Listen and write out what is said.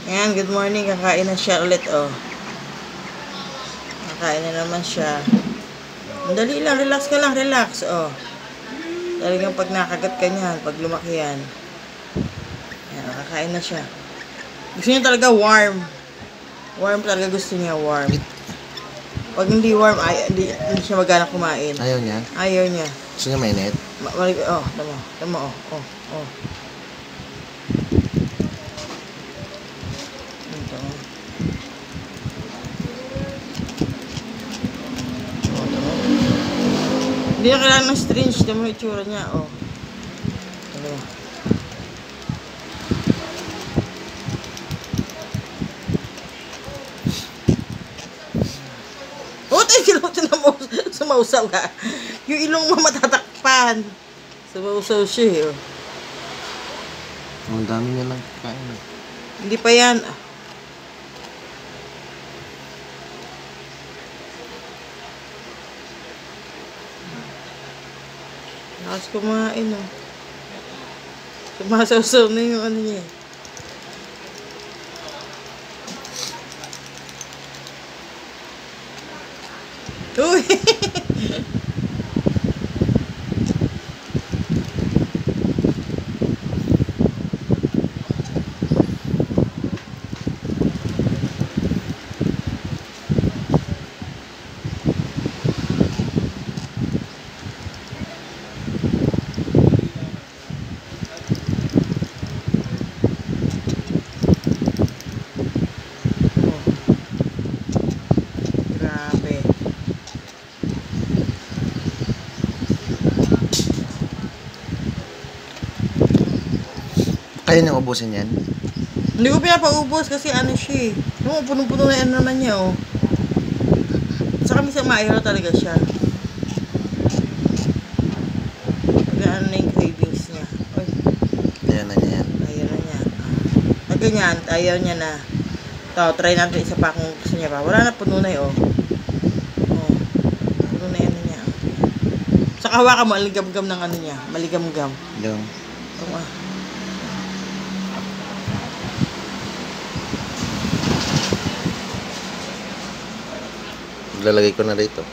Ayan, good morning. Kakain na siya ulit, oh. Kakain na naman siya. Dali lang, relax ka lang, relax, oh. Talagang pag nakagat ka niyan, pag lumaki yan. Ayan, kakain na siya. Gusto niya talaga warm. Warm talaga gusto niya, warm. Pag hindi warm, hindi siya magana kumain. Ayaw niya? Ayaw niya. Gusto niya mainit? Oh, tama, oh. Ito. Hindi na kailangan ng syringe. Ito mo yung itsura niya, oh. Ito. Oh, tayo sumausaw ka. Yung ilong mo matatakpan. Sumausaw siya, oh. Ang dami niya lang kain. Hindi pa yan. Lakas kumain, oh. Sumasaw-saw na yung ano niya. Uy! Kaya niyang ubusin yan? Hindi ko pinapaubos kasi ano siya eh. Yung punong-puno na ano naman niya, oh. Saka minsan maayos talaga siya. Pag ano na yung cravings niya. Uy. Ayaw na niya yan. Ayaw na niya. Pag ganyan, ayaw niya na. Ito, try natin isa pa kung gusto niya pa. Wala na, puno na eh, oh. Oh. Puno na yan niya. Saka hawakan mo, maligam-gam ng ano niya. Maligam-gam. Yung. Lalagay ko na rito.